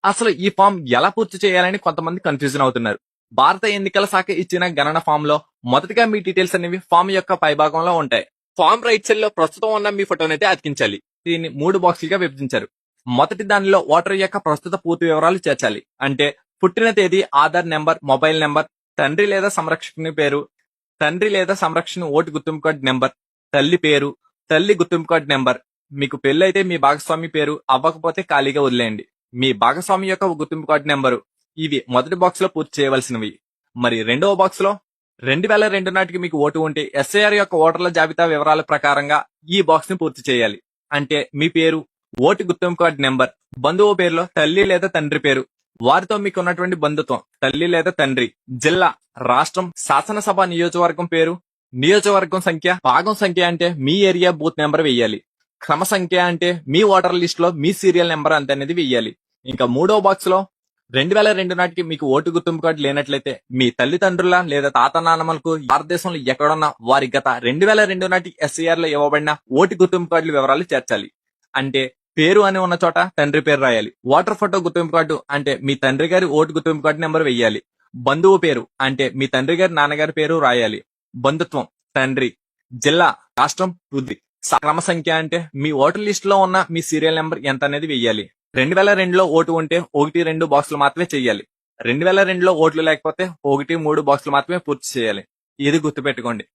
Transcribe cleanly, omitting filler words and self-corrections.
అసలు ఈ ఫామ్ ఎలా పూర్తి చేయాలని కొంతమంది కన్ఫ్యూజన్ అవుతున్నారు. భారత ఎన్నికల శాఖ ఇచ్చిన గణన ఫామ్ లో మొదటిగా మీ డీటెయిల్స్ అనేవి ఫామ్ యొక్క పైభాగంలో ఉంటాయి. ఫామ్ రైట్ సైడ్ లో ప్రస్తుతం ఉన్న మీ ఫోటోనైతే అతికించాలి. దీన్ని 3 బాక్సులుగా విభజించారు. మొదటి దానిలో ఓటర్ యొక్క ప్రస్తుత పూర్తి వివరాలు చేర్చాలి. అంటే పుట్టిన తేదీ, ఆధార్ నెంబర్, మొబైల్ నెంబర్, తండ్రి లేదా సంరక్షకుని పేరు, తండ్రి లేదా సంరక్షణ ఓటు గుర్తింపు కార్డు నెంబర్, తల్లి పేరు, తల్లి గుర్తింపు కార్డు నెంబర్. మీకు పెళ్లి మీ భాగస్వామి పేరు, అవ్వకపోతే ఖాళీగా వదిలేయండి. మీ భాగస్వామి యొక్క గుర్తింపు కార్డు నెంబరు. ఇవి మొదటి బాక్స్ లో పూర్తి చేయవలసినవి. మరి రెండవ బాక్స్ లో 2002 నాటికి మీకు ఓటు ఉంటే ఎస్ఐఆర్ యొక్క ఓటర్ల జాబితా వివరాల ప్రకారంగా ఈ బాక్స్ ని పూర్తి చేయాలి. అంటే మీ పేరు, ఓటు గుర్తింపు కార్డు నెంబర్, బంధువు పేరులో తల్లి లేదా తండ్రి పేరు, వారితో మీకు ఉన్నటువంటి బంధుత్వం, తల్లి లేదా తండ్రి, జిల్లా, రాష్ట్రం, శాసనసభ నియోజకవర్గం పేరు, నియోజకవర్గం సంఖ్య, భాగం సంఖ్య అంటే మీ ఏరియా బూత్ నెంబర్ వెయ్యాలి. క్రమ సంఖ్య అంటే మీ ఓటర్ లిస్ట్ లో మీ సీరియల్ నెంబర్ అంత అనేది వెయ్యాలి. ఇంకా మూడో బాక్స్ లో 2002 నాటికి మీకు ఓటు గుర్తింపు కార్డు లేనట్లయితే మీ తల్లిదండ్రుల లేదా తాత నాన్నమ్మలకు భారతదేశంలో ఎక్కడున్నా వారి గత 2002 నాటి ఎస్ఐఆర్ లో ఇవ్వబడిన ఓటు గుర్తింపు కార్డుల వివరాలు చేర్చాలి. అంటే పేరు అని ఉన్న చోట తండ్రి పేరు రాయాలి. ఓటర్ ఫోటో గుర్తింపు కార్డు అంటే మీ తండ్రి గారి ఓటు గుర్తింపు కార్డు నెంబర్ వెయ్యాలి. బంధువు పేరు అంటే మీ తండ్రి గారి నాన్నగారి పేరు రాయాలి. బంధుత్వం, తండ్రి, జిల్లా, రాష్ట్రం, వృద్ధి. క్రమ సంఖ్య అంటే మీ ఓటర్ లిస్ట్ లో ఉన్న మీ సీరియల్ నెంబర్ ఎంత అనేది వెయ్యాలి. 2002లో ఓటు ఉంటే 1-2 బాక్సులు మాత్రమే చెయ్యాలి. 2002లో ఓట్లు లేకపోతే 1-3 బాక్సులు మాత్రమే పూర్తి చేయాలి. ఇది గుర్తుపెట్టుకోండి.